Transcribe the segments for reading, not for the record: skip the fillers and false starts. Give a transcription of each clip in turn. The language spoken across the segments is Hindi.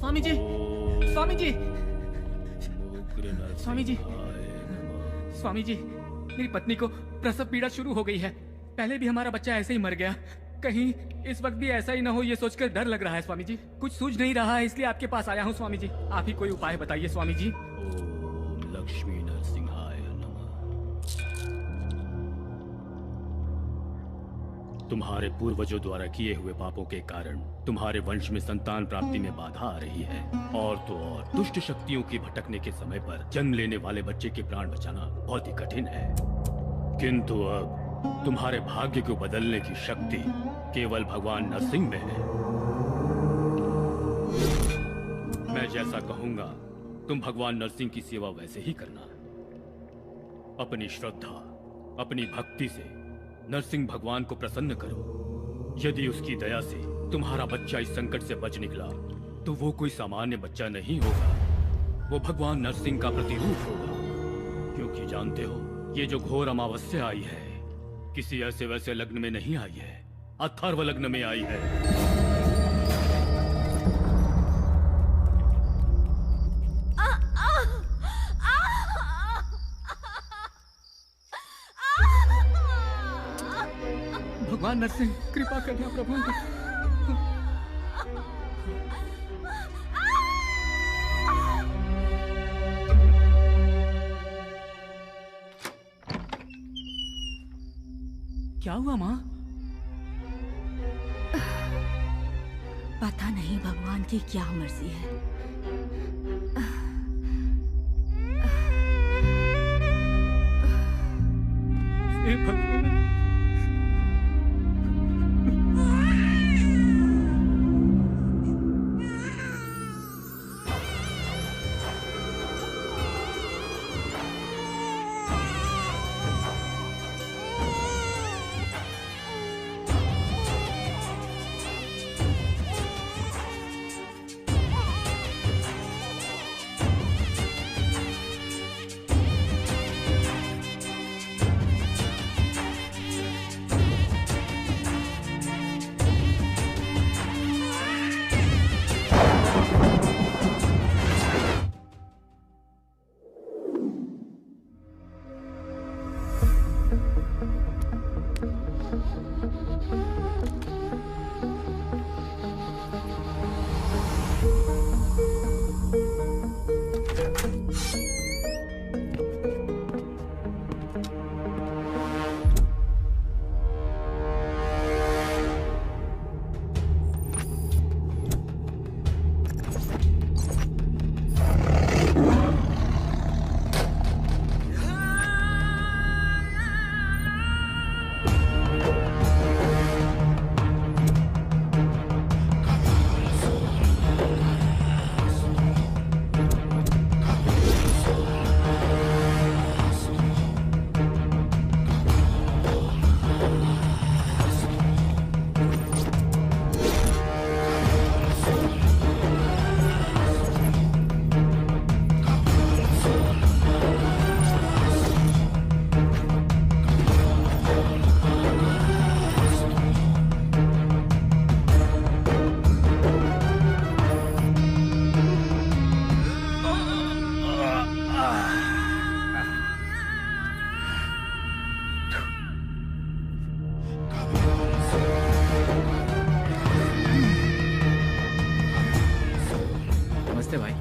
स्वामी जी, स्वामी जी, स्वामी जी, स्वामी जी, मेरी पत्नी को प्रसव पीड़ा शुरू हो गई है। पहले भी हमारा बच्चा ऐसे ही मर गया। कहीं इस वक्त भी ऐसा ही ना हो, ये सोचकर डर लग रहा है स्वामी जी। कुछ सूझ नहीं रहा है, इसलिए आपके पास आया हूँ स्वामी जी। आप ही कोई उपाय बताइए स्वामी जी। ओम लक्ष्मी नरसिंहाय नमः। तुम्हारे पूर्वजों द्वारा किए हुए पापों के कारण तुम्हारे वंश में संतान प्राप्ति में बाधा आ रही है। और तो और दुष्ट शक्तियों के भटकने के समय पर जन्म लेने वाले बच्चे के प्राण बचाना बहुत ही कठिन है। किंतु अब तुम्हारे भाग्य को बदलने की शक्ति केवल भगवान नरसिंह में है। मैं जैसा कहूंगा तुम भगवान नरसिंह की सेवा वैसे ही करना। अपनी श्रद्धा, अपनी भक्ति से नरसिंह भगवान को प्रसन्न करो। यदि उसकी दया से तुम्हारा बच्चा इस संकट से बच निकला तो वो कोई सामान्य बच्चा नहीं होगा, वो भगवान नरसिंह का प्रतिरूप होगा। क्योंकि जानते हो, ये जो घोर अमावस्या आई है किसी ऐसे वैसे लग्न में नहीं आई है, अथर्व लग्न में आई है। भगवान नरसिंह कृपा करना प्रभु। क्या हुआ माँ? पता नहीं भगवान की क्या मर्जी है। हे भगवान।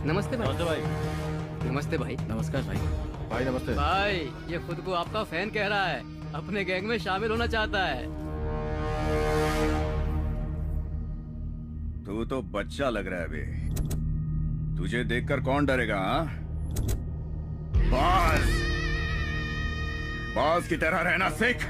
नमस्ते भाई। नमस्ते भाई। नमस्ते भाई। नमस्कार भाई। भाई नमस्ते। भाई ये खुद को आपका फैन कह रहा है। अपने गैंग में शामिल होना चाहता है। तू तो बच्चा लग रहा है बे। तुझे देखकर कौन डरेगा? हाँ, बाज बाज की तरह रहना सीख।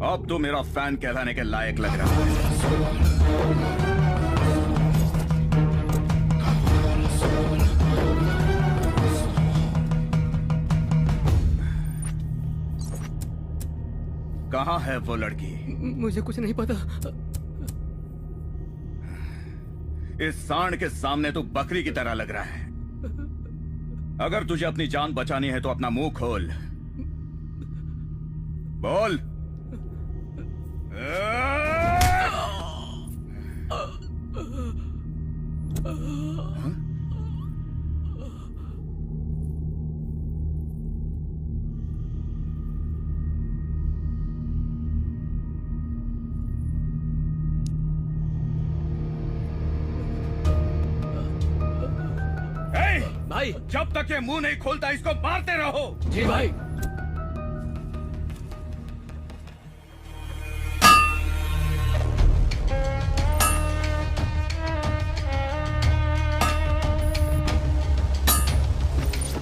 अब तो मेरा फैन कहलाने के लायक लग रहा है। कहाँ है वो लड़की? मुझे कुछ नहीं पता। इस सांड के सामने तू बकरी की तरह लग रहा है। अगर तुझे अपनी जान बचानी है तो अपना मुंह खोल, बोल। भाई, जब तक ये मुंह नहीं खोलता इसको मारते रहो। जी भाई।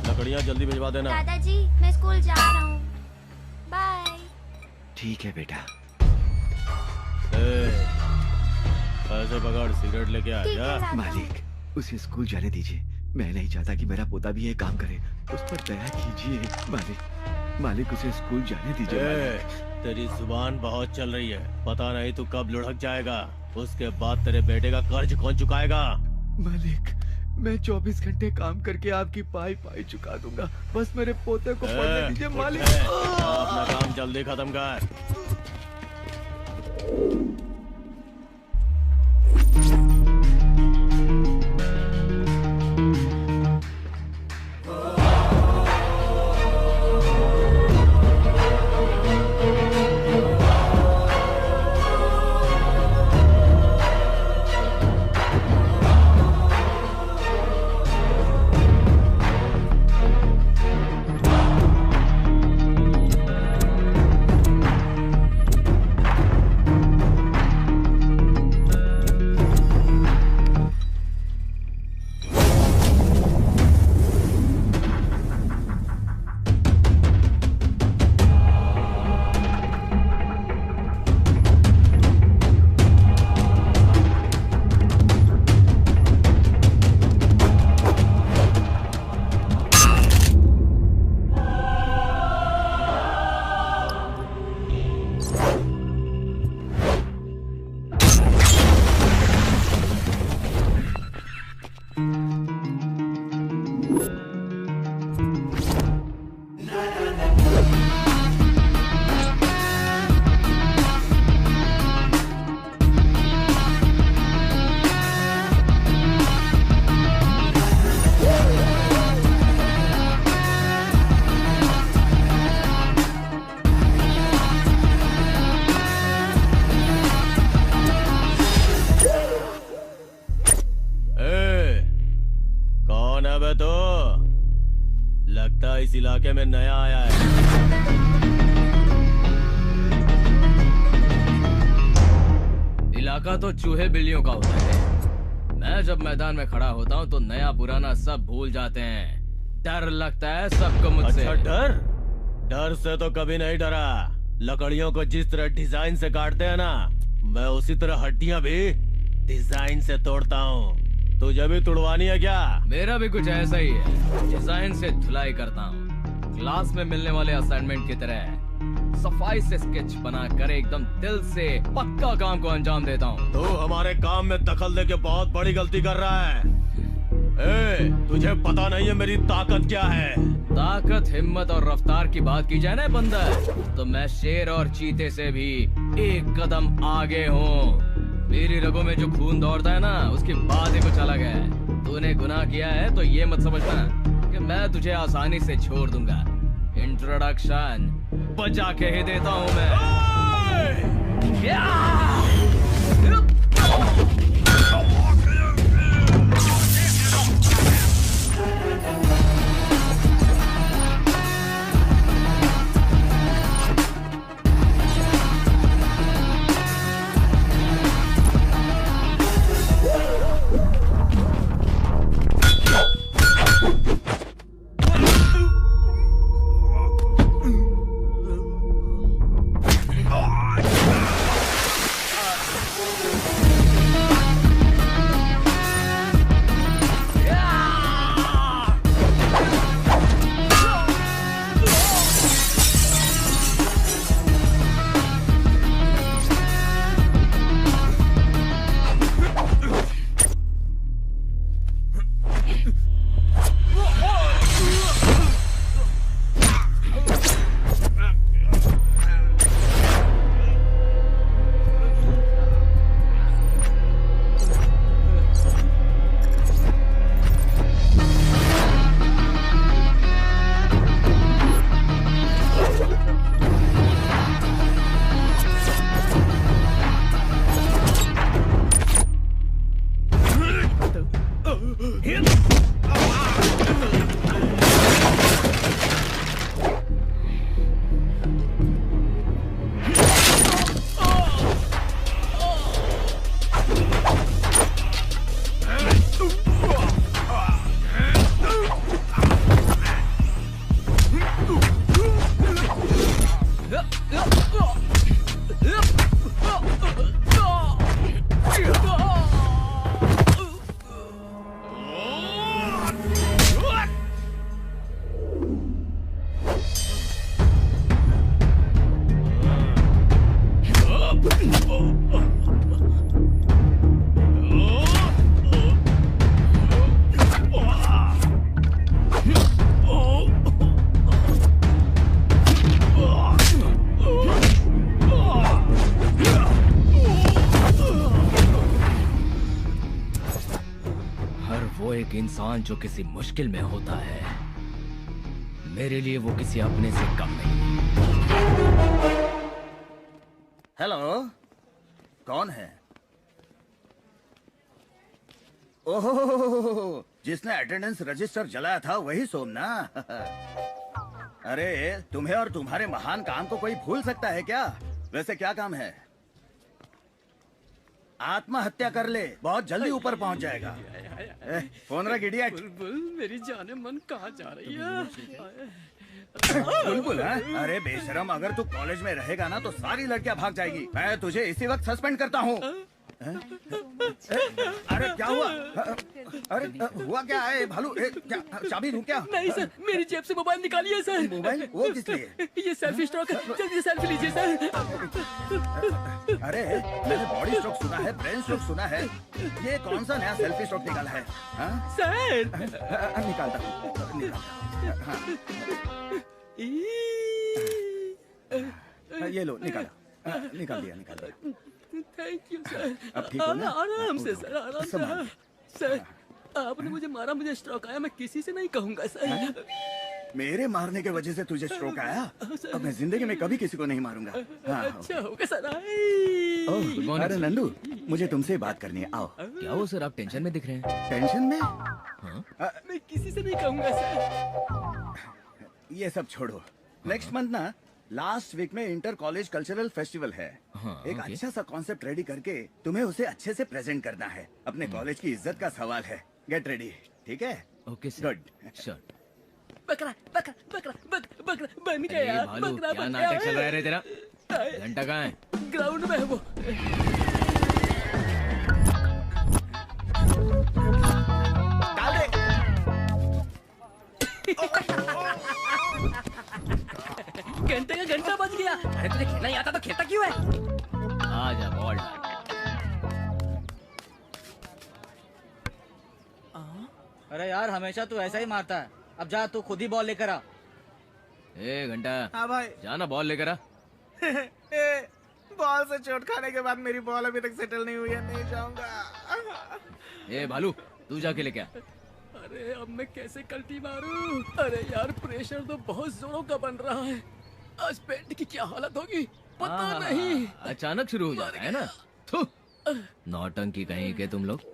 लकड़ियां जल्दी भिजवा देना। दादाजी मैं स्कूल जा रहा हूँ, बाय। ठीक है बेटा। पैसे पकड़, सिगरेट लेके आ जा। मालिक, उसे स्कूल जाने दीजिए। मैं नहीं चाहता कि मेरा पोता भी ये काम करे। उस पर दया कीजिए मालिक। मालिक, उसे स्कूल जाने दीजिए। तेरी जुबान बहुत चल रही है, पता नहीं तू कब लुढ़क जाएगा। उसके बाद तेरे बेटे का कर्ज कौन चुकाएगा? मालिक, मैं 24 घंटे काम करके आपकी पाई पाई चुका दूंगा। बस मेरे पोते को पढ़ने दीजिए मालिक। अपना काम जल्दी खत्म कर। इस इलाके में नया आया है। इलाका तो चूहे बिल्लियों का होता है। मैं जब मैदान में खड़ा होता हूँ तो नया पुराना सब भूल जाते हैं। डर लगता है सबको मुझसे। अच्छा, डर? डर से तो कभी नहीं डरा। लकड़ियों को जिस तरह डिजाइन से काटते हैं ना, मैं उसी तरह हड्डियां भी डिजाइन से तोड़ता हूँ। तुझे भी तुड़वानी है क्या? मेरा भी कुछ ऐसा ही है, डिजाइन से धुलाई करता हूँ। क्लास में मिलने वाले असाइनमेंट की तरह सफाई से स्केच बनाकर एकदम दिल से पक्का काम को अंजाम देता हूँ। तू हमारे काम में दखल देके बहुत बड़ी गलती कर रहा है। तुझे पता नहीं है मेरी ताकत क्या है? ताकत, हिम्मत और रफ्तार की बात की जाए ना बंदर, तो मैं शेर और चीते से भी एक कदम आगे हूँ। मेरी रगों में जो खून दौड़ता है ना, उसकी बात ही कुछ अलग है। तूने गुनाह किया है तो ये मत समझना कि मैं तुझे आसानी से छोड़ दूंगा। इंट्रोडक्शन बजा के ही देता हूं मैं। इंसान जो किसी मुश्किल में होता है, मेरे लिए वो किसी अपने से कम नहीं। हेलो, कौन है? ओहो, जिसने अटेंडेंस रजिस्टर जलाया था वही सोमना। अरे तुम्हें और तुम्हारे महान काम को कोई भूल सकता है क्या? वैसे क्या काम है? आत्महत्या कर ले, बहुत जल्दी ऊपर पहुंच जाएगा। फोन रख इडियट। बुलबुल, मेरी जाने मन कहाँ जा रही है? बुलबुल है? अरे बेशरम, अगर तू कॉलेज में रहेगा ना तो सारी लड़कियां भाग जाएगी। मैं तुझे इसी वक्त सस्पेंड करता हूँ। अरे क्या हुआ? अरे हुआ क्या है भालू? क्या चाबी दूं क्या? नहीं सर, मेरी जेब से मोबाइल निकालिए सर। मोबाइल? वो किस लिए? ये सेल्फी स्ट्रोक है, जल्दी सेल्फी लीजिए सर। अरे मैंने बॉडी स्ट्रोक सुना है, ब्रेन स्ट्रोक सुना है, ये कौन सा नया सेल्फी स्ट्रोक निकाला है? सर निकालता हूँ। ये लो, निकाला, निकाल दिया। Thank you sir. अब ठीक हो ना? आराम से सर, आराम से। सर आपने मुझे मारा, मुझे स्ट्रोक आया, मैं किसी से नहीं कहूँगा सर। मेरे मारने के वजह से तुझे स्ट्रोक आया? अब मैं जिंदगी में कभी किसी को नहीं मारूंगा। अच्छा होगा सर। अरे नंदू, मुझे तुमसे बात करनी है, आओ। क्या हो सर, आप टेंशन में दिख रहे हैं? टेंशन में? मैं किसी से नहीं कहूँगा सर। ये सब छोड़ो। नेक्स्ट मंथ ना लास्ट वीक में इंटर कॉलेज कल्चरल फेस्टिवल है। एक अच्छा सा कॉन्सेप्ट रेडी करके तुम्हें उसे अच्छे से प्रेजेंट करना है। अपने कॉलेज की इज्जत का सवाल है। गेट रेडी, ठीक है? Okay sir. गुड। श्योर। बकरा बकरा बकरा बकरा बन गया। बकरा क्या नाटक चल रहा है रे तेरा? घंटा कहाँ है? ग्राउंड में है वो। डाल दे। घंटे का घंटा बज गया। अरे तुझे खेलना ही आता तो खेलता क्यों है? आजा बॉल डाल। अरे यार हमेशा तू ऐसा ही मारता है। अब जा तू खुद ही बॉल लेकर आ। ए घंटा। हाँ भाई। जाना बॉल लेकर आ। बॉल से चोट खाने के बाद मेरी बॉल अभी तक सेटल नहीं हुई है, नहीं जाऊंगा। ए भालू, तू जाके लेके आ। अरे अब मैं कैसे कल्टी मारूं? अरे यार प्रेशर तो बहुत जोरों का बन रहा है। आज पेट की क्या हालत होगी पता नहीं। अचानक शुरू हो जाता है ना। थू, नौटंकी कहीं के तुम लोग।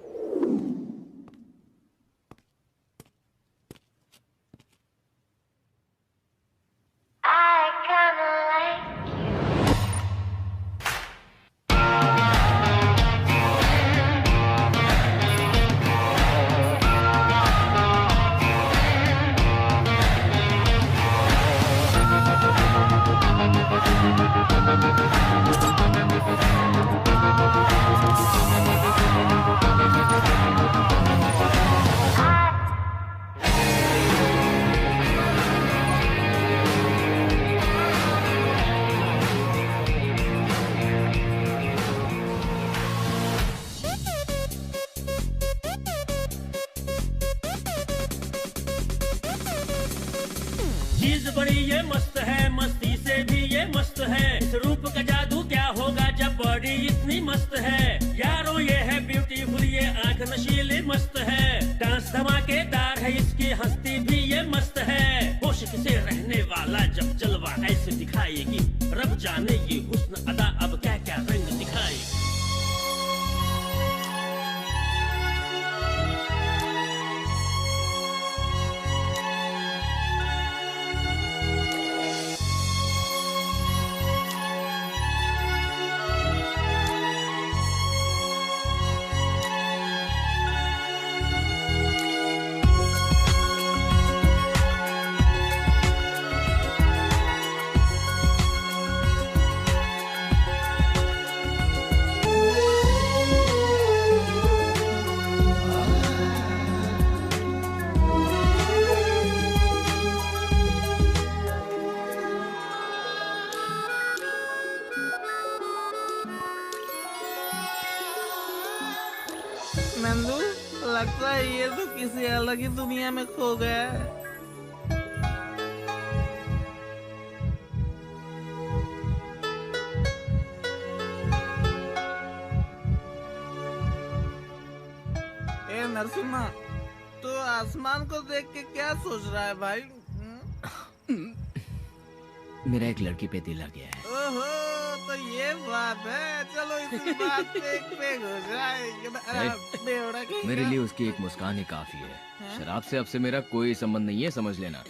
चीज बड़ी ये मस्त है, मस्ती से भी ये मस्त है। इस रूप का जादू क्या होगा जब बॉडी इतनी मस्त है। यारो ये है ब्यूटीफुल, ये आंख नशीली मस्त है। डांस धमाकेदार है, इसकी हस्ती भी ये मस्त है। होश से रहने वाला जब जलवा ऐसे दिखाएगी, रब जाने ये हुस्न अदा अब क्या क्या रंग दिखाएगी। नंदू, लगता है ये तो किसी अलग ही दुनिया में खो गया है। ए नरसिम्हा, तो आसमान को देख के क्या सोच रहा है भाई? मेरा एक लड़की पे दिल आ गया है। ओहो, तो ये बात है। चलो इसी बात पे एक पेग हो जाए। बेवड़ा कहीं मेरे का। लिए उसकी एक मुस्कान ही काफी है। शराब से अब से मेरा कोई संबंध नहीं है, समझ लेना।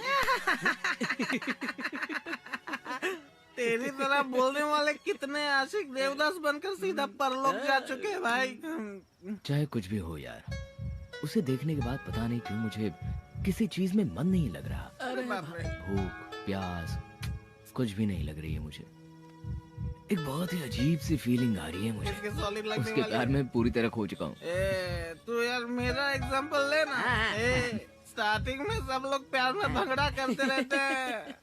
तेरी तरह बोलने वाले कितने आशिक देवदास बनकर सीधा परलोक जा चुके हैं भाई। चाहे कुछ भी हो यार, उसे देखने के बाद पता नहीं क्यों मुझे किसी चीज में मन नहीं लग रहा। अरे बाप रे। भूख प्यास कुछ भी नहीं लग रही है मुझे। एक बहुत ही अजीब सी फीलिंग आ रही है मुझे। इसके solid लगने उसके वाले। प्यार में पूरी तरह खो चुका हूँ। तू यार मेरा एग्जांपल ले ना। स्टार्टिंग में सब लोग प्यार में भंगड़ा करते रहते हैं।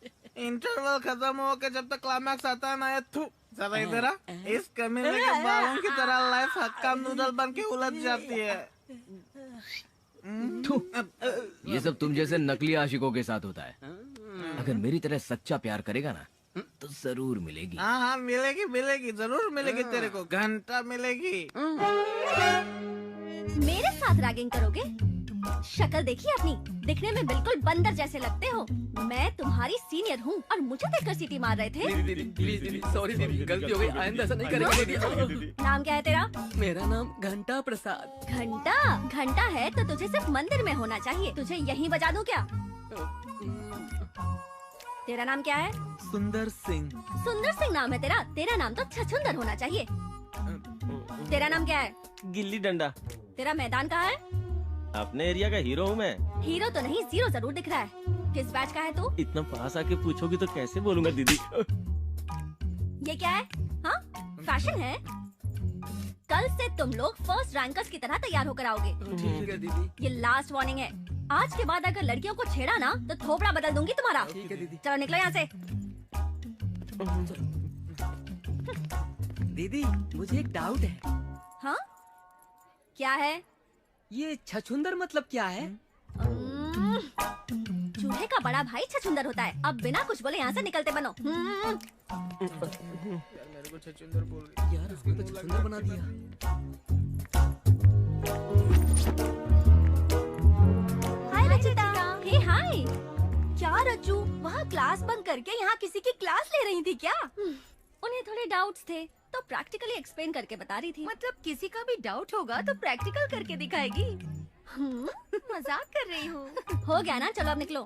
इंटरवल खत्म हो के जब तक क्लाइमैक्स आता है ना, ये थू जरा इधर आ। इस कमीने के बालों की तरह लाइफ हक्का नूडल बन के उलझ जाती है। ये सब तुम जैसे नकली आशिकों के साथ होता है। अगर मेरी तरह सच्चा प्यार करेगा ना तो जरूर मिलेगी। हाँ हाँ मिलेगी मिलेगी, जरूर मिलेगी तेरे को, घंटा मिलेगी। मेरे साथ रैगिंग करोगे? शक्ल देखी अपनी, दिखने में बिल्कुल बंदर जैसे लगते हो। मैं तुम्हारी सीनियर हूँ और मुझे देखकर सीटी मार रहे थे। दीदी प्लीज दीदी, सॉरी दीदी, गलती हो गई, आइंदा ऐसा नहीं करेंगे दीदी। नाम क्या है तेरा? मेरा नाम घंटा प्रसाद। घंटा? घंटा है तो तुझे सिर्फ मंदिर में होना चाहिए। तुझे यहीं बजा दूं क्या? तेरा नाम क्या है? सुंदर सिंह। सुंदर सिंह नाम है तेरा? तेरा नाम तो छछुंदर होना चाहिए। तेरा नाम क्या है? गिल्ली डंडा। तेरा मैदान कहाँ है? अपने एरिया का हीरो हूँ मैं। हीरो तो नहीं, जीरो जरूर दिख रहा है। किस बैच का है तू? इतना पास आके पूछोगी तो कैसे बोलूंगा दीदी। ये क्या है? हाँ, फैशन है। कल से तुम लोग फर्स्ट रैंकर्स की तरह तैयार होकर आओगे। ठीक है दीदी। ये लास्ट वार्निंग है। आज के बाद अगर लड़कियों को छेड़ा ना तो थोपड़ा बदल दूंगी तुम्हारा। ठीक है दीदी। चलो निकलो यहाँ से। दीदी मुझे एक डाउट है। हाँ, क्या है? ये छछुंदर मतलब क्या है? चूहे का बड़ा भाई छछुंदर होता है। अब बिना कुछ बोले यहाँ से निकलते बनो। यार मेरे को छछुंदर बोल रही। यार इसको तो छछुंदर बना दिया। हाय रचिता। हे हाय। क्या रज्जू, वहाँ क्लास बंक करके यहाँ किसी की क्लास ले रही थी क्या? उन्हें थोड़े डाउट्स थे तो प्रैक्टिकली एक्सप्लेन करके बता रही थी। मतलब किसी का भी डाउट होगा तो प्रैक्टिकल करके दिखाएगी। मजाक कर रही हूँ। हो गया ना, चलो अब निकलो।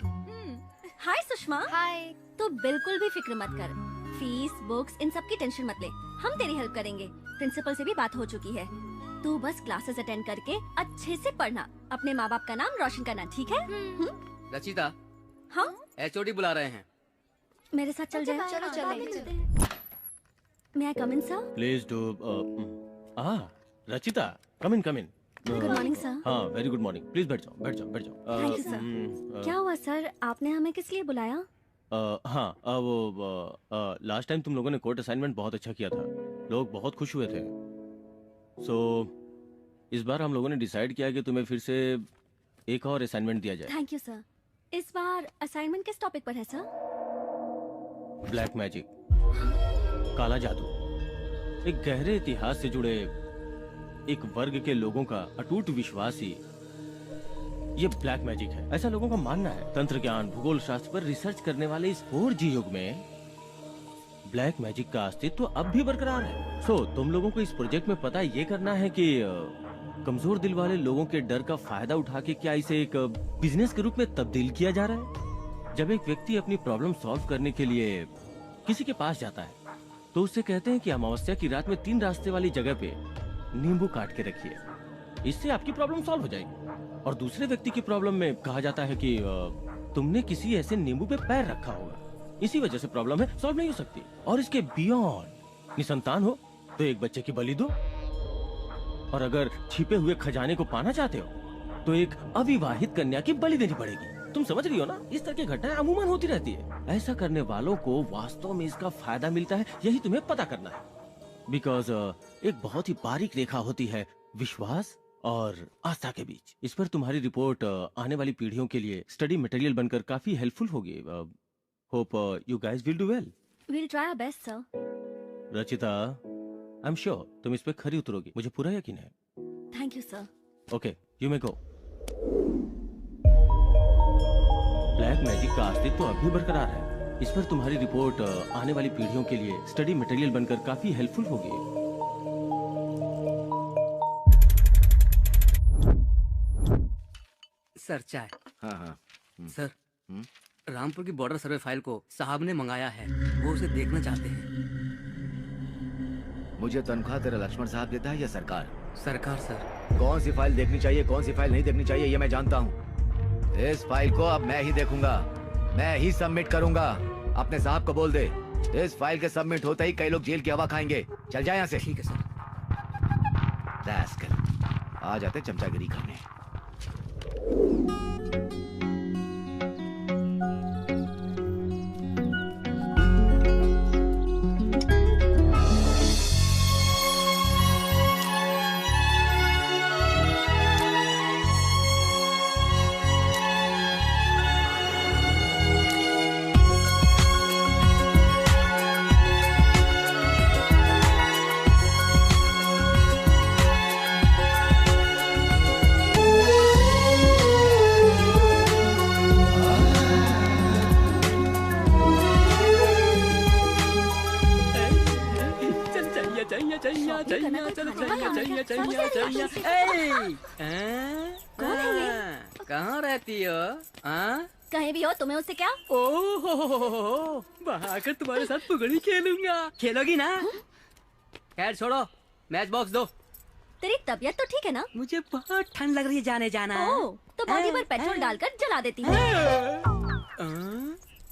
हाय सुषमा। हाय। तो बिल्कुल भी फिक्र मत कर, फीस बुक्स इन सब की टेंशन मत ले, हम तेरी हेल्प करेंगे। प्रिंसिपल से भी बात हो चुकी है, तू बस क्लासेस अटेंड करके अच्छे से पढ़ना, अपने माँ बाप का नाम रोशन करना, ठीक है? रचिता, हाँ HOD बुला रहे हैं। मेरे साथ चल जाए। चलो चलेंगे। May I come in, sir? Please do. Rachita, come in come in. Good morning sir. हाँ, वेरी गुड मॉर्निंग। प्लीज बैठ जाओ, बैठ जाओ, बैठ जाओ। Thank you sir. क्या हुआ सर, आपने हमें किस लिए बुलाया? हाँ, वो लास्ट टाइम तुम लोगों ने कोर्ट असाइनमेंट बहुत अच्छा किया था, लोग बहुत खुश हुए थे। सो इस बार हम लोगों ने डिसाइड किया कि तुम्हें फिर से एक और असाइनमेंट दिया जाए। Thank you sir. इस बार असाइनमेंट किस टॉपिक पर है सर? ब्लैक मैजिक, काला जादू। एक गहरे इतिहास से जुड़े एक वर्ग के लोगों का अटूट विश्वास ही ये ब्लैक मैजिक है, ऐसा लोगों का मानना है। तंत्र ज्ञान, भूगोल शास्त्र पर रिसर्च करने वाले इस 4G युग में ब्लैक मैजिक का अस्तित्व अब भी बरकरार है। सो तुम लोगों को इस प्रोजेक्ट में पता ये करना है कि कमजोर दिल वाले लोगों के डर का फायदा उठा के क्या इसे एक बिजनेस के रूप में तब्दील किया जा रहा है। जब एक व्यक्ति अपनी प्रॉब्लम सॉल्व करने के लिए किसी के पास जाता है तो उससे कहते हैं कि अमावस्या की रात में 3 रास्ते वाली जगह पे नींबू काट के रखिए, इससे आपकी प्रॉब्लम सॉल्व हो जाएगी। और दूसरे व्यक्ति की प्रॉब्लम में कहा जाता है कि तुमने किसी ऐसे नींबू पे पैर रखा होगा, इसी वजह से प्रॉब्लम है, सॉल्व नहीं हो सकती। और इसके बियॉन्ड निसंतान हो तो एक बच्चे की बलि दो, और अगर छिपे हुए खजाने को पाना चाहते हो तो एक अविवाहित कन्या की बलि देनी पड़ेगी। तुम समझ रही हो ना, इस तरह की घटनाएं अमूमन होती रहती है। ऐसा करने वालों को वास्तव में इसका फायदा मिलता है, यही तुम्हें पता करना है। बिकॉज एक बहुत ही बारीक रेखा होती है विश्वास और आस्था के बीच। इस पर तुम्हारी रिपोर्ट आने वाली पीढ़ियों के लिए स्टडी मटेरियल बनकर काफी हेल्पफुल होगी। Hope you guys will do well. We'll try our best, sir. Rachita, I am sure तुम इस पे खरी उतरोगी, मुझे पूरा यकीन है। Thank you, sir. Okay, you may go. Black magic का अस्तित्व अब भी बरकरार है, इस पर तुम्हारी रिपोर्ट आने वाली पीढ़ियों के लिए स्टडी मटेरियल बनकर काफी हेल्पफुल होगी। सर चाय। हाँ हाँ। सर, रामपुर की बॉर्डर सर्वे फाइल को साहब ने मंगाया है, वो उसे देखना चाहते हैं। मुझे तनख्वाह तेरा लक्ष्मण साहब देता है या सरकार? सरकार सर। कौन सी फाइल देखनी चाहिए, कौन सी फाइल नहीं देखनी चाहिए, ये मैं जानता हूँ। इस फाइल को अब मैं ही देखूंगा, मैं ही सबमिट करूंगा। अपने साहब को बोल दे, इस फाइल के सबमिट होते ही कई लोग जेल की हवा खाएंगे। चल जाए यहाँ से। ठीक है सर। आ जाते चमचागिरी करने। कहाँ रहती हो? कहीं भी हो, तुम्हें उससे क्या? ओह, बाहर आकर तुम्हारे साथ पुगड़ी खेलूंगा। खेलोगी ना? खैर छोड़ो, मैच बॉक्स दो। तेरी तबीयत तो ठीक है ना? मुझे बहुत ठंड लग रही है, जाने जाना। ओह, तो बॉडी पर पेट्रोल डालकर जला देती हूँ।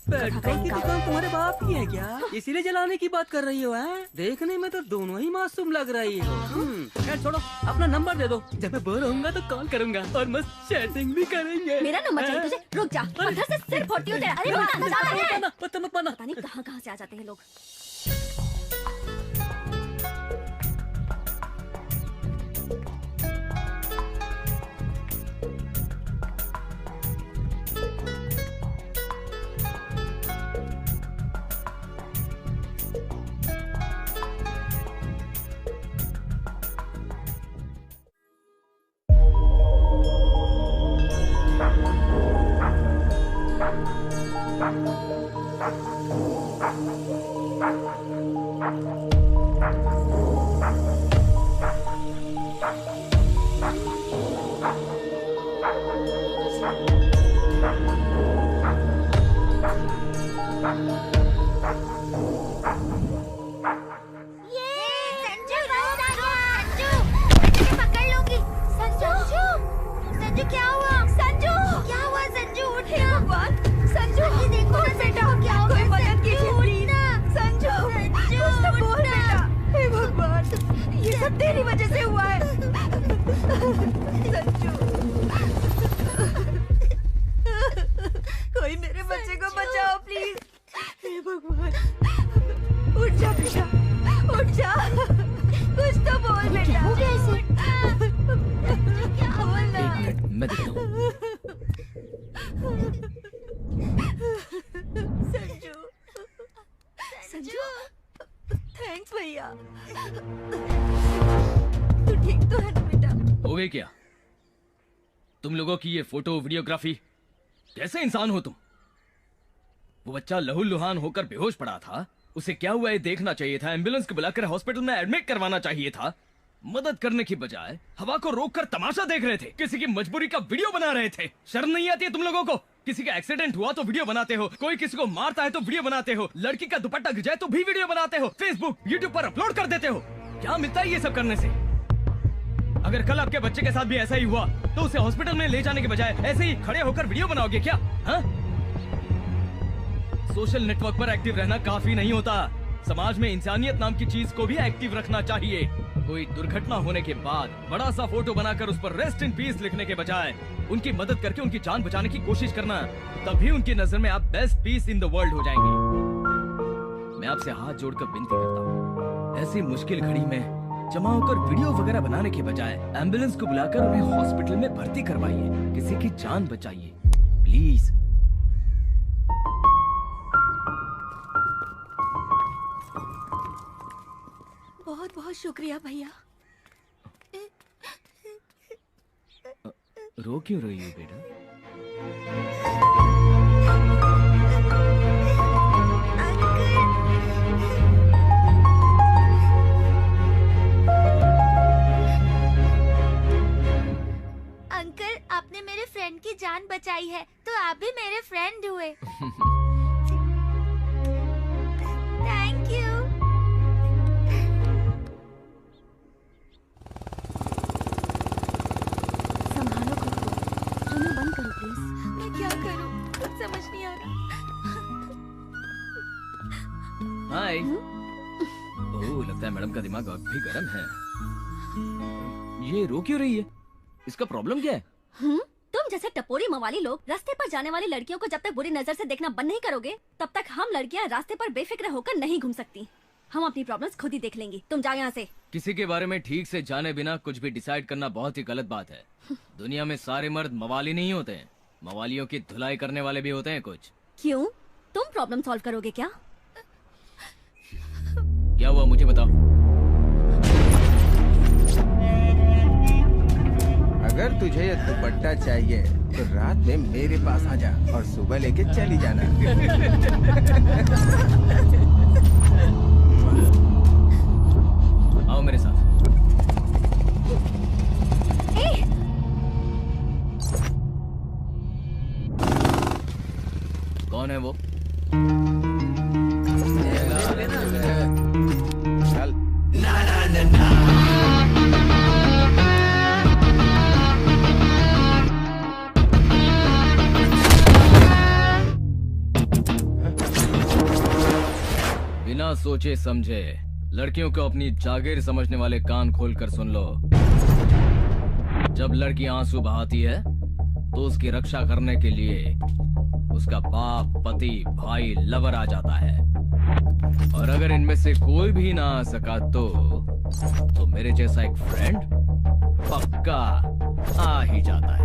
पेट्रोल की दुकान तुम्हारे बाप की है क्या? इसीलिए जलाने की बात कर रही हो? देखने में तो दोनों ही मासूम लग रही हो। खैर छोड़ो, अपना नंबर दे दो, जब मैं बोर होऊंगा तो कॉल करूंगा और मस्त चैटिंग भी करेंगे। मेरा नंबर चाहिए तुझे? रुक जा, पत्थर से सिर फोड़ती हूँ तेरा। अरे वाह, पत्थर मत मारना। पता नहीं कहाँ से आ जाते हैं लोग। तेरी वजह से हुआ है संजू। कोई मेरे बच्चे को बचाओ प्लीज। हे भगवान, उठ जा बेटा, उठ जा, कुछ तो बोल बेटा। हो गया इसे? क्या बोलना? एक मिनट, मैं देखता हूँ। संजू, संजू, थैंक्स भैया। तू ठीक तो है ना बेटा? हो गई क्या तुम लोगों की ये फोटो वीडियोग्राफी? कैसे इंसान हो तुम? वो बच्चा लहूलुहान होकर बेहोश पड़ा था, उसे क्या हुआ ये देखना चाहिए था, एम्बुलेंस को बुलाकर हॉस्पिटल में एडमिट करवाना चाहिए था। मदद करने की बजाय हवा को रोककर तमाशा देख रहे थे, किसी की मजबूरी का वीडियो बना रहे थे। शर्म नहीं आती है तुम लोगों को? किसी का एक्सीडेंट हुआ तो वीडियो बनाते हो, कोई किसी को मारता है तो वीडियो बनाते हो, लड़की का दुपट्टा गिर जाए तो भी वीडियो बनाते हो, फेसबुक यूट्यूब पर अपलोड कर देते हो। क्या मिलता है ये सब करने से? अगर कल आपके बच्चे के साथ भी ऐसा ही हुआ तो उसे हॉस्पिटल में ले जाने के बजाय ऐसे ही खड़े होकर वीडियो बनाओगे क्या? हाँ? सोशल नेटवर्क पर एक्टिव रहना काफी नहीं होता, समाज में इंसानियत नाम की चीज को भी एक्टिव रखना चाहिए। कोई दुर्घटना होने के बाद बड़ा सा फोटो बनाकर उस पर रेस्ट इन पीस लिखने के बजाय उनकी मदद करके उनकी जान बचाने की कोशिश करना, तभी उनकी नजर में आप best piece in the world हो जाएंगे। मैं आपसे हाथ जोड़कर विनती करता हूँ, ऐसी मुश्किल घड़ी में जमा होकर वीडियो वगैरह बनाने के बजाय एम्बुलेंस को बुलाकर उन्हें हॉस्पिटल में भर्ती करवाइए, किसी की जान बचाइए प्लीज। बहुत बहुत शुक्रिया भैया। रो क्यों रही हो बेटा? अंकल, आपने मेरे फ्रेंड की जान बचाई है तो आप भी मेरे फ्रेंड हुए। Thank you. संभालो खुद को, रोना बंद करो प्लीज। मैं क्या करूं, कुछ समझ नहीं आ रहा। हाय। ओह, लगता है मैडम का दिमाग अब भी गर्म है। ये रो क्यों रही है? इसका प्रॉब्लम क्या है? तुम जैसे टपोरी मवाली लोग रास्ते पर जाने वाली लड़कियों को जब तक बुरी नजर से देखना बंद नहीं करोगे, तब तक हम लड़कियां रास्ते पर बेफिक्र होकर नहीं घूम सकती। हम अपनी प्रॉब्लम्स खुद ही देख लेंगी, तुम जाओ यहाँ से। किसी के बारे में ठीक से जाने बिना कुछ भी डिसाइड करना बहुत ही गलत बात है। दुनिया में सारे मर्द मवाली नहीं होते हैं, मवालियों की धुलाई करने वाले भी होते हैं कुछ। क्यों? तुम प्रॉब्लम सॉल्व करोगे क्या? क्या हुआ मुझे बताओ। अगर तुझे ये दुपट्टा चाहिए तो रात में मेरे पास आ जा और सुबह लेके चली जाना। आओ मेरे साथ। कौन है वो? चल। बिना सोचे समझे लड़कियों को अपनी जागीर समझने वाले कान खोलकर सुन लो। जब लड़की आंसू बहाती है तो उसकी रक्षा करने के लिए उसका बाप, पति, भाई, लवर आ जाता है। और अगर इनमें से कोई भी ना आ सका तो मेरे जैसा एक फ्रेंड पक्का आ ही जाता है।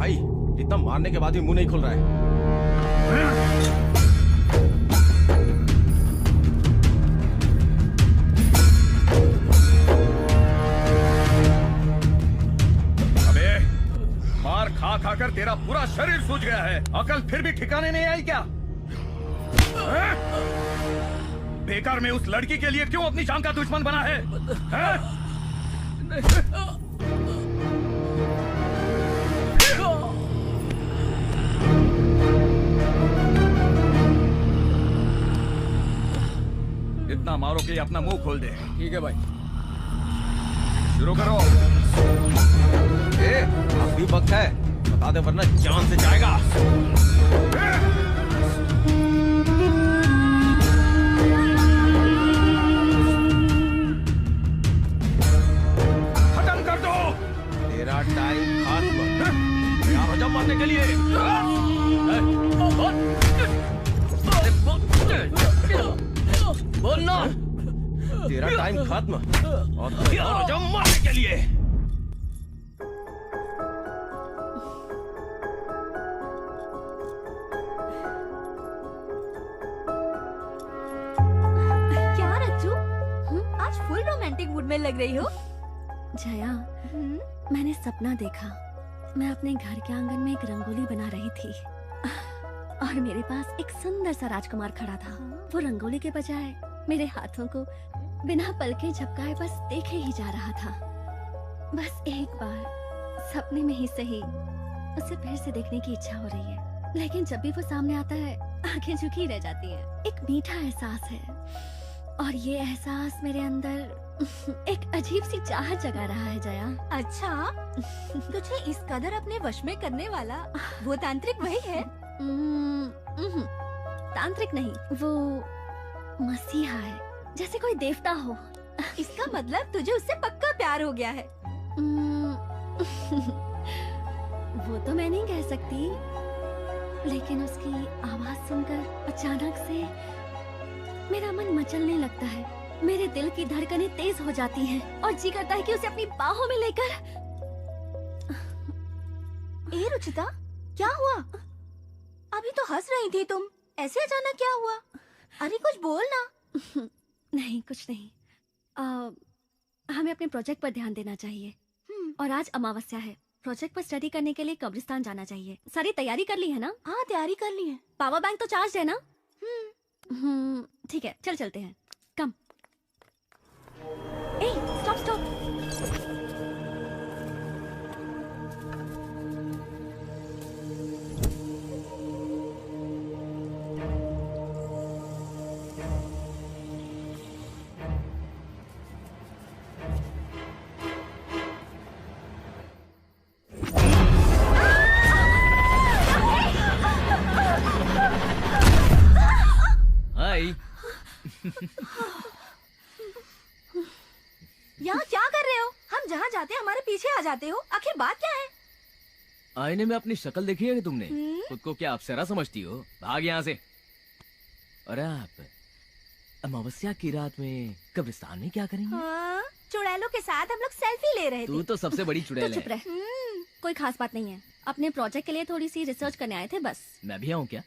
भाई, इतना मारने के बाद भी मुंह नहीं खुल रहा है। मार खा खाकर तेरा पूरा शरीर सूज गया है, अकल फिर भी ठिकाने नहीं आई क्या? बेकार में उस लड़की के लिए क्यों अपनी जान का दुश्मन बना है? इतना मारो कि अपना मुंह खोल दे। ठीक है भाई, शुरू करो। अभी वक्त है, बता दे वरना जान से जाएगा। खत्म कर दो। तेरा टाइम खत्म। तैयार हो जा मारने के लिए। बोलना। तेरा टाइम खत्म और तैयार हो जा मारने के लिए। क्या रज्जू, आज फुल रोमांटिक मूड में लग रही हो। जया, मैंने सपना देखा। मैं अपने घर के आंगन में एक रंगोली बना रही थी और मेरे पास एक सुंदर सा राजकुमार खड़ा था। वो रंगोली के बजाय मेरे हाथों को बिना पलके झपकाए बस देखे ही जा रहा था। बस एक बार सपने में ही सही उसे फिर से देखने की इच्छा हो रही है, लेकिन जब भी वो सामने आता है आंखें झुकी रह जाती है। एक मीठा एहसास है और ये एहसास मेरे अंदर एक अजीब सी चाहत जगा रहा है। जया, अच्छा तुझे इस कदर अपने वश में करने वाला वो तांत्रिक वही है? तांत्रिक नहीं, वो मसीहा है, जैसे कोई देवता हो। इसका मतलब तुझे उससे पक्का प्यार हो गया है। वो तो मैं नहीं कह सकती, लेकिन उसकी आवाज सुनकर अचानक से मेरा मन मचलने लगता है। मेरे दिल की धड़कनें तेज हो जाती हैं और जी करता है कि उसे अपनी बाहों में लेकर। ए रुचिता, क्या हुआ? अभी तो हंस रही थी तुम, ऐसे अचानक क्या हुआ? अरे कुछ बोल ना। नहीं, कुछ नहीं। हमें अपने प्रोजेक्ट पर ध्यान देना चाहिए और आज अमावस्या है। प्रोजेक्ट पर स्टडी करने के लिए कब्रिस्तान जाना चाहिए। सारी तैयारी कर ली है ना? हाँ, तैयारी कर ली है। पावर बैंक तो चार्ज है ना? ठीक है, चल चलते हैं। कम। ए, स्टॉप स्टॉप। यहाँ क्या कर रहे हो? हम जहाँ जाते हैं हमारे पीछे आ जाते हो, आखिर बात क्या है? आईने में अपनी शक्ल देखी है तुमने? खुद को क्या अप्सरा समझती हो? भाग यहाँ से। और आप अमावस्या की रात में कब्रिस्तान में क्या करेंगे? चुड़ैलों के साथ हम लोग सेल्फी ले रहे थे। तू तो सबसे बड़ी चुड़ैल है। चुप रह। कोई खास बात नहीं है। अपने प्रोजेक्ट के लिए थोड़ी सी रिसर्च करने आए थे बस। मैं भी आऊँ क्या?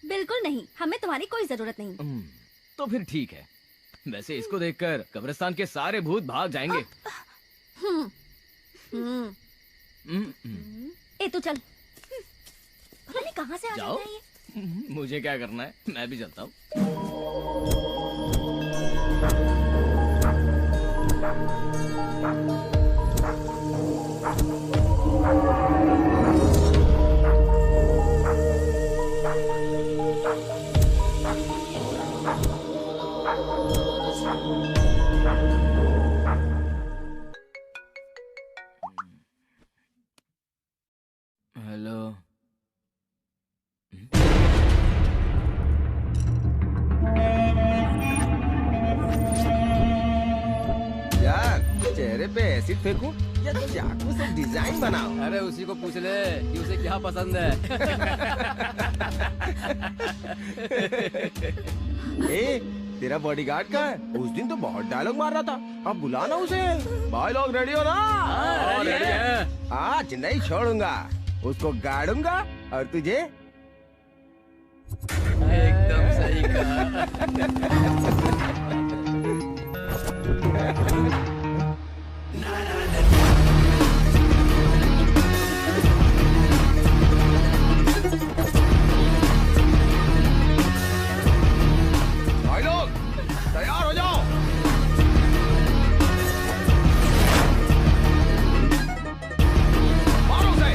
बिल्कुल नहीं, हमें तुम्हारी कोई जरूरत नहीं। तो फिर ठीक है। वैसे इसको देखकर कब्रिस्तान के सारे भूत भाग जाएंगे। ए तू चल। पता नहीं कहाँ से आ जाता है ये। मुझे क्या करना है, मैं भी चलता हूँ। हेलो। यार, चेहरे पे एसिड फेंकूं या तो चाकू से डिजाइन बनाओ? अरे उसी को पूछ ले कि उसे क्या पसंद है। ए, तेरा बॉडीगार्ड कहाँ है? उस दिन तो बहुत डायलॉग मार रहा था। अब बुलाना उसे। भाई लोग रेडी हो ना? रेडी है। आज नहीं छोड़ूंगा। उसको गाड़ूंगा और तुझे एकदम सही कहा। भाई लोग तैयार हो जाओ। मारो उसे।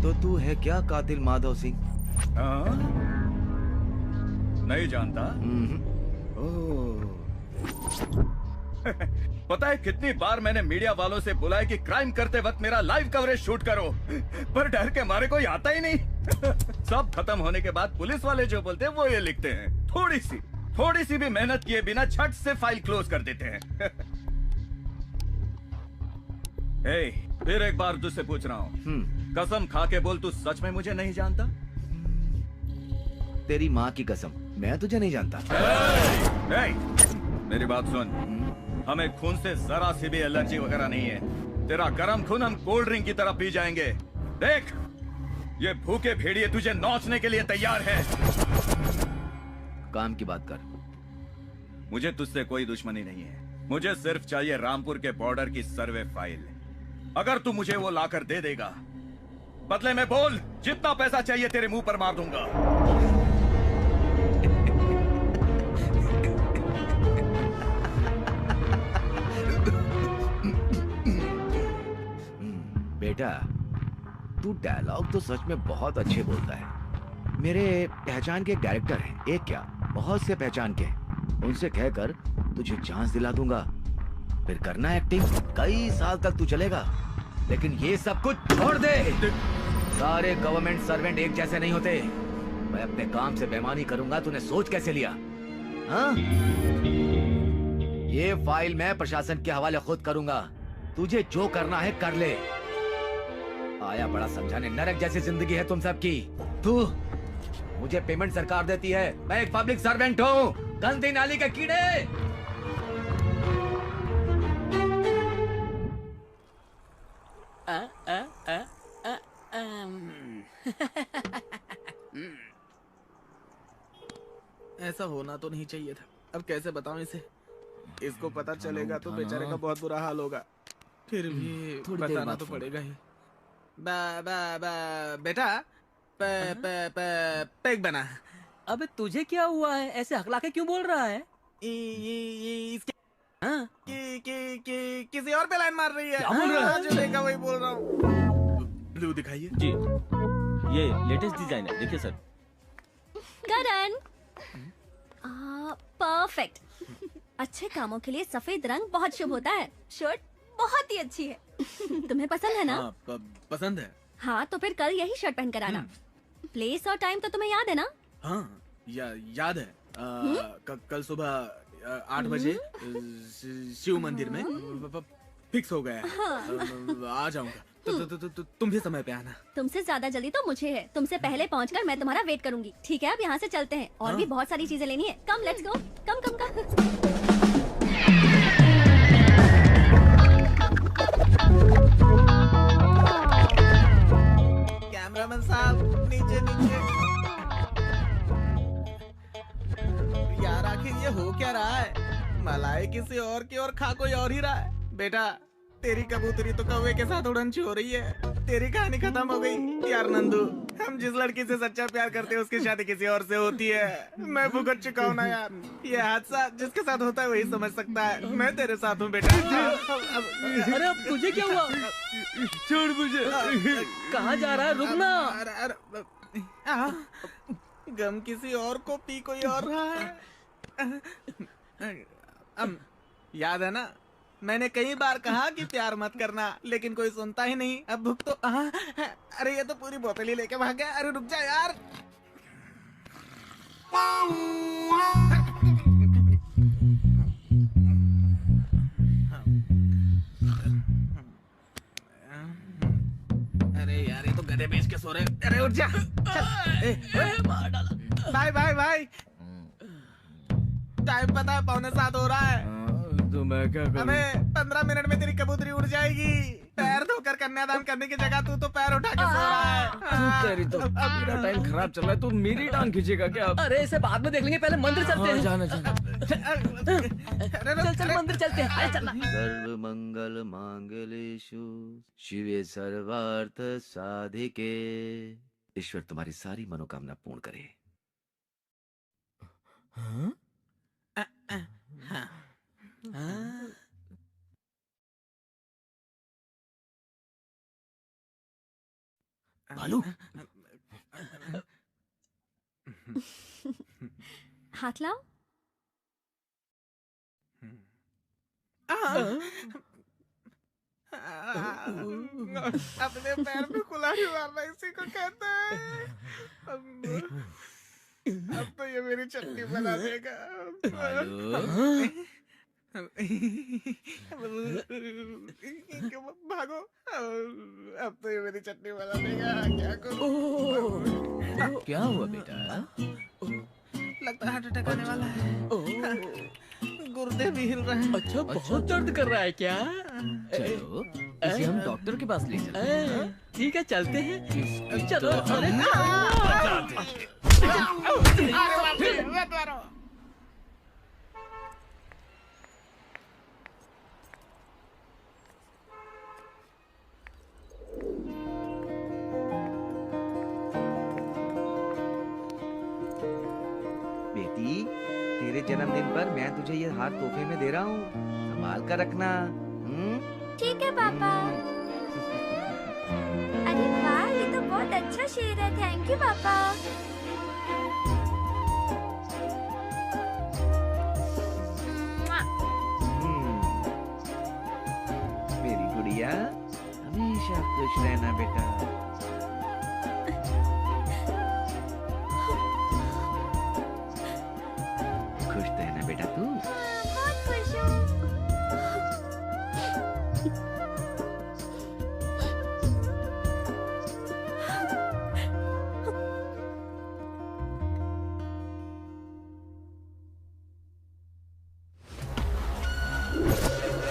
तो तू है क्या कातिल माधव सिंह? हाँ? नहीं जानता। पता है कितनी बार मैंने मीडिया वालों से बुला है कि क्राइम करते वक्त मेरा लाइव कवरेज शूट करो, पर डर के मारे कोई आता ही नहीं। सब खत्म होने के बाद पुलिस वाले जो बोलते हैं वो ये लिखते हैं। थोड़ी सी भी मेहनत किए बिना झट से फाइल क्लोज कर देते हैं। फिर एक बार तुझसे पूछ रहा हूँ, कसम खा के बोल, तू सच में मुझे नहीं जानता? तेरी माँ की कसम, मैं तुझे नहीं जानता। मेरी बात सुन, हमें खून से जरा सी भी एलर्जी वगैरह नहीं है। तेरा गरम खून हम कोल्ड ड्रिंक की तरह पी जाएंगे। देख, ये भूखे भेड़िए तुझे नोचने के लिए तैयार है। काम की बात कर। मुझे तुझसे कोई दुश्मनी नहीं है, मुझे सिर्फ चाहिए रामपुर के बॉर्डर की सर्वे फाइल। अगर तू मुझे वो लाकर दे देगा, बदले में बोल, जितना पैसा चाहिए तेरे मुंह पर मार दूंगा। बेटा, तू डायलॉग तो सच में बहुत अच्छे बोलता है। मेरे पहचान के एक डायरेक्टर हैं, एक क्या बहुत से पहचान के। उनसे कहकर तुझे चांस दिला दूंगा, फिर करना एक्टिंग। कई साल तक तू चलेगा, लेकिन ये सब कुछ छोड़ दे। सारे गवर्नमेंट सर्वेंट एक जैसे नहीं होते। मैं अपने काम से बेईमानी करूंगा, तूने सोच कैसे लिया? हाँ? ये फाइल मैं प्रशासन के हवाले खुद करूंगा। तुझे जो करना है कर ले। आया बड़ा समझाने, नरक जैसी जिंदगी है तुम सबकी। तू, मुझे पेमेंट सरकार देती है, मैं एक पब्लिक सर्वेंट हूँ। गंदी नाली के कीड़े। ऐसा होना तो नहीं चाहिए था। अब कैसे बताऊं इसे? इसको पता चलेगा तो बेचारे का बहुत बुरा हाल होगा। फिर भी बताना तो पड़ेगा ही। बेटा, पैक बना। अबे तुझे क्या हुआ है? ऐसे हकला के क्यों बोल रहा है? किसी और पे लाइन मार रही है। क्या बोल रहा है? जो देखा वही बोल रहा हूँ। ब्लू दिखाइए जी, ये लेटेस्ट डिजाइन है, देखिए सर। करण, परफेक्ट। अच्छे कामों के लिए सफेद रंग बहुत शुभ होता है। शर्ट बहुत ही अच्छी है। तुम्हें पसंद है ना? पसंद है। हाँ, तो फिर कल यही शर्ट पहन कर आना। प्लेस और टाइम तो तुम्हें याद है ना? हाँ, याद है। कल सुबह 8 बजे शिव मंदिर में फिक्स हो गया है। आ जाऊंगा। तुम भी समय पे आना। तुमसे ज्यादा जल्दी तो मुझे है। तुमसे पहले पहुंचकर मैं तुम्हारा वेट करूंगी। ठीक है, अब यहाँ से चलते हैं। और भी बहुत सारी चीजें लेनी है। कम, लेट्स गो। कम कम कम। किसी और की और खा कोई और ही रहा है। बेटा तेरी कबूतरी तो कौवे के साथ उड़न हो रही है। तेरी कहानी खत्म हो गई यार नंदू। हम जिस लड़की से सच्चा प्यार करते हैं उसकी शादी किसी और से होती है। मैं भुगत चुका हूँ ना यार। ये हादसा जिसके साथ होता है वही समझ सकता है। मैं तेरे साथ हूँ बेटा। अरे अब तुझे क्या हुआ? छोड़ मुझे। कहाँ जा रहा है? रुकना। गम किसी और को पी कोई और रहा है। याद है ना मैंने कई बार कहा कि प्यार मत करना, लेकिन कोई सुनता ही नहीं। अब भुक तो अरे ये तो पूरी बोतल ही लेके भाग गया। अरे रुक जा यार। अरे यार ये तो गधे बेच के सो रहे। अरे उठ जा। मार डाला। भाई भाई भाई टाइम पता है 6:45 हो रहा है। तो मैं क्या करूं? अबे 15 मिनट में तेरी कबूतरी उड़ जाएगी। पैर धोकर कन्यादान करने की जगह तू तो पैर उठा के सो रहा है। तेरी तो मेरा टाइम खराब चल रहा है। तू मेरी टांग खींचेगा क्या? अरे इसे बाद में देख लेंगे, पहले मंदिर चलते हैं। जाना जाना। चल चल मंदिर चलते हैं। अरे चलना। सर्व मंगल मांगलेषु शिवे सर्वार्थ साधिके। ईश्वर तुम्हारी सारी मनोकामना पूर्ण करे। भालू हाथ लाओ। अपने पैर में कुल्हाड़ी मारना इसी को कहते हैं। अब तो ये मेरी चटनी बना देगा। भागो। अब तो ये मेरी चटनी बना देगा। क्या करूं? क्या हुआ बेटा? लगता है हार्ट अटैक आने वाला है। गुर्दे भी हिल रहे हैं। अच्छा बहुत दर्द कर रहा है क्या? चलो इसे हम डॉक्टर के पास ले चलते हैं। ठीक है चलते हैं। चलो। अरे बेटी तेरे जन्मदिन पर मैं तुझे ये हार तोहफे में दे रहा हूँ, संभाल कर रखना। ठीक है पापा। अरे वाह ये तो बहुत अच्छा शेर है। थैंक यू पापा। मेरी गुड़िया हमेशा खुश रहना बेटा। खुश तो है ना बेटा तू? बहुत खुश हूँ।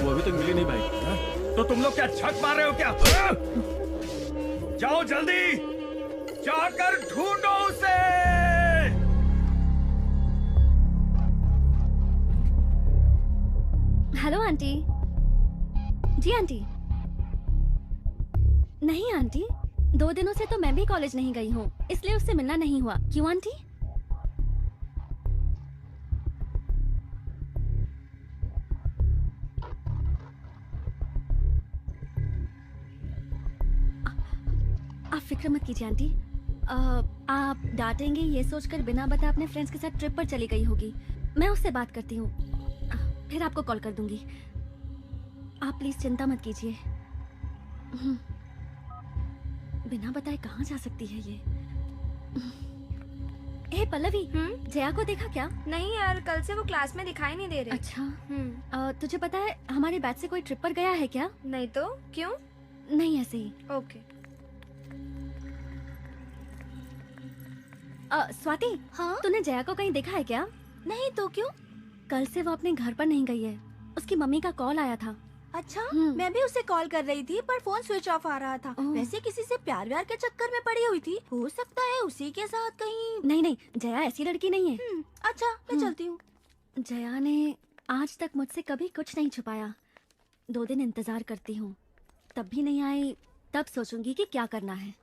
वो अभी तक मिली नहीं भाई। तो तुम लोग क्या छक मार रहे हो क्या? जाओ जल्दी जाकर ढूंढो उसे। Hello aunty. जी आंटी। नहीं आंटी, 2 दिनों से तो मैं भी कॉलेज नहीं गई हूँ, इसलिए उससे मिलना नहीं हुआ। क्यों आंटी? आप फिक्र मत कीजिए आंटी। आप डांटेंगे ये सोचकर बिना बताए अपने फ्रेंड्स के साथ ट्रिप पर चली गई होगी। मैं उससे बात करती हूँ, फिर आपको कॉल कर दूंगी। आप प्लीज चिंता मत कीजिए। बिना बताए कहाँ जा सकती है ये? ए पल्लवी, जया को देखा क्या? नहीं यार, कल से वो क्लास में दिखाई नहीं दे रही। अच्छा। तुझे पता है हमारे बैच से कोई ट्रिप पर गया है क्या? नहीं तो क्यों? नहीं ऐसे ही। ओके। स्वाति, हाँ? तूने जया को कहीं देखा है क्या? नहीं तो क्यों? कल से वो अपने घर पर नहीं गई है। उसकी मम्मी का कॉल आया था। अच्छा, मैं भी उसे कॉल कर रही थी पर फोन स्विच ऑफ आ रहा था। वैसे किसी से प्यार व्यार के चक्कर में पड़ी हुई थी, हो सकता है उसी के साथ कहीं। नहीं नहीं, जया ऐसी लड़की नहीं है। अच्छा, मैं चलती हूँ। जया ने आज तक मुझसे कभी कुछ नहीं छुपाया। 2 दिन इंतजार करती हूँ, तब भी नहीं आई, तब सोचूंगी कि क्या करना है।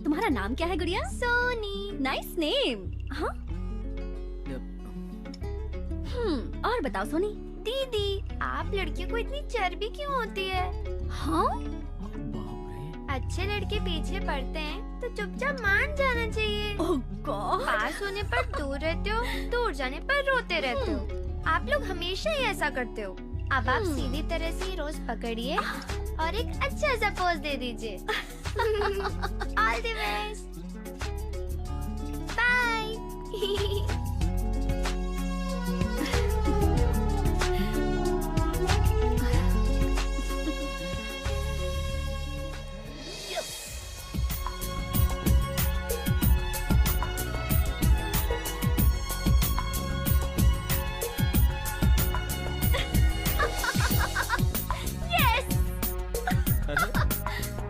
तुम्हारा नाम क्या है गुड़िया? सोनी। Nice name. हाँ? और बताओ सोनी। दीदी, आप लड़कियों को इतनी चर्बी क्यों होती है? हाँ? अच्छे लड़के पीछे पड़ते हैं तो चुपचाप मान जाना चाहिए। ओह गॉड। पास होने पर दूर रहते हो, दूर जाने पर रोते रहते हो। आप लोग हमेशा ही ऐसा करते हो। अब आप सीधी तरह से रोज पकड़िए और एक अच्छा सा पोज दे दीजिए। All the best. बाय।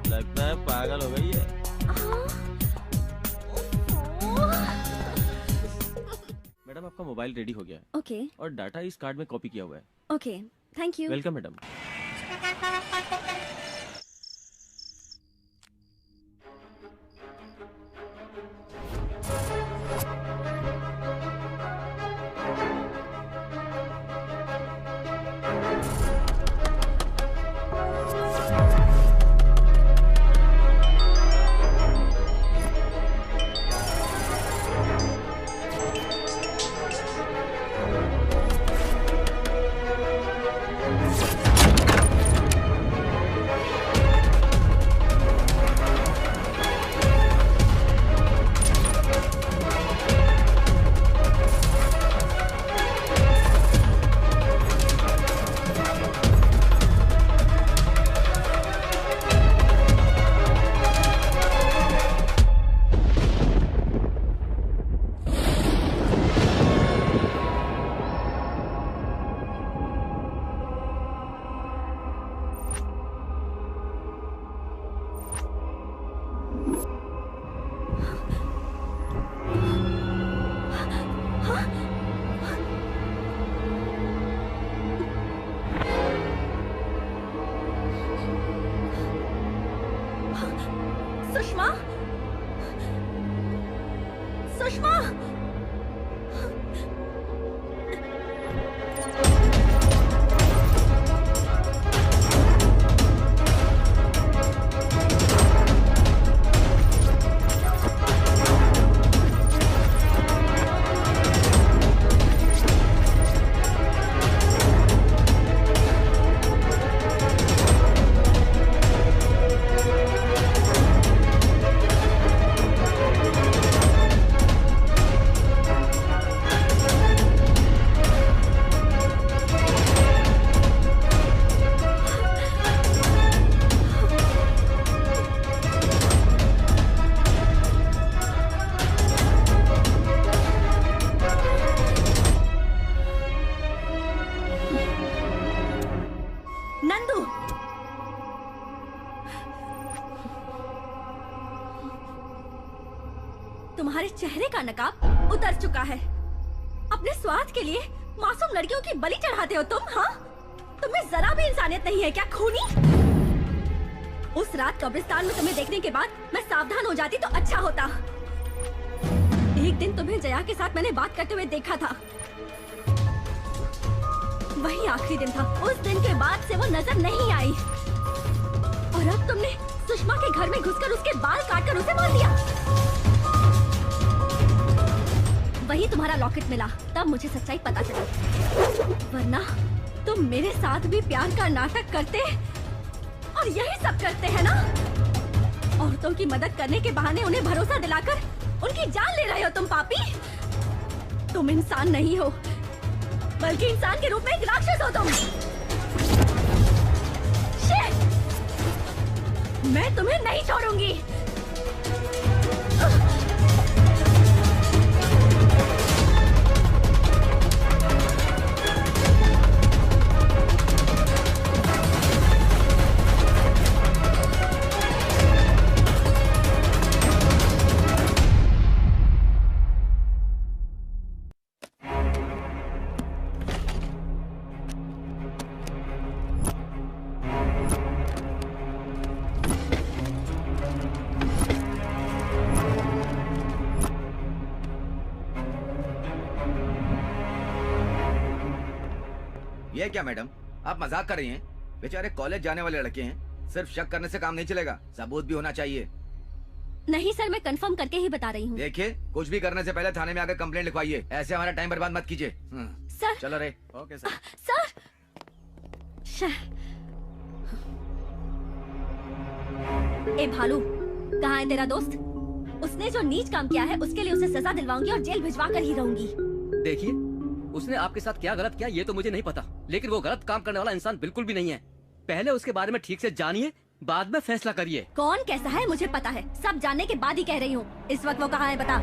लगता है पागल हो गई है। मैडम आपका मोबाइल रेडी हो गया है। ओके। और डाटा इस कार्ड में कॉपी किया हुआ है। Okay, thank you. Welcome madam. Sushma, Sushma. Nandu, तुम्हारे चेहरे का नकाब उतर चुका है। अपने स्वार्थ के लिए मासूम लड़कियों की बलि चढ़ाते हो तुम। हाँ, तुम्हें जरा भी इंसानियत नहीं है क्या खूनी? उस रात कब्रिस्तान में तुम्हें देखने के बाद मैं सावधान हो जाती तो अच्छा होता। एक दिन तुम्हें जया के साथ मैंने बात करते हुए देखा था, वही आखिरी दिन था। उस दिन के बाद से वो नजर नहीं आई। और अब तुमने सुषमा के घर में घुसकर उसके बाल काटकर उसे मार दिया। वही तुम्हारा लॉकेट मिला, तब मुझे सच्चाई पता चली। वरना तुम मेरे साथ भी प्यार का नाटक करते और यही सब करते हैं ना। औरतों की मदद करने के बहाने उन्हें भरोसा दिलाकर उनकी जान ले रहे हो तुम पापी। तुम इंसान नहीं हो, बल्कि इंसान के रूप में एक राक्षस हो तुम। शिट! मैं तुम्हें नहीं छोड़ूंगी। ये क्या मैडम, आप मजाक कर रही हैं? बेचारे कॉलेज जाने वाले लड़के हैं। सिर्फ शक करने से काम नहीं चलेगा, सबूत भी होना चाहिए। नहीं सर, मैं कंफर्म करके ही बता रही हूँ। देखिए, कुछ भी करने से पहले थाने में आकर कंप्लेंट लिखवाइए। ऐसे हमारा टाइम बर्बाद मत कीजिए। सर। चलो रे। Okay sir. सर। ए भालू, कहाँ है तेरा दोस्त? उसने जो नीच काम किया है उसके लिए उसे सजा दिलवाऊंगी और जेल भिजवा कर ही रहूंगी। देखिए, उसने आपके साथ क्या गलत किया ये तो मुझे नहीं पता, लेकिन वो गलत काम करने वाला इंसान बिल्कुल भी नहीं है। पहले उसके बारे में ठीक से जानिए, बाद में फैसला करिए। कौन कैसा है मुझे पता है, सब जानने के बाद ही कह रही हूँ। इस वक्त वो कहाँ है बता।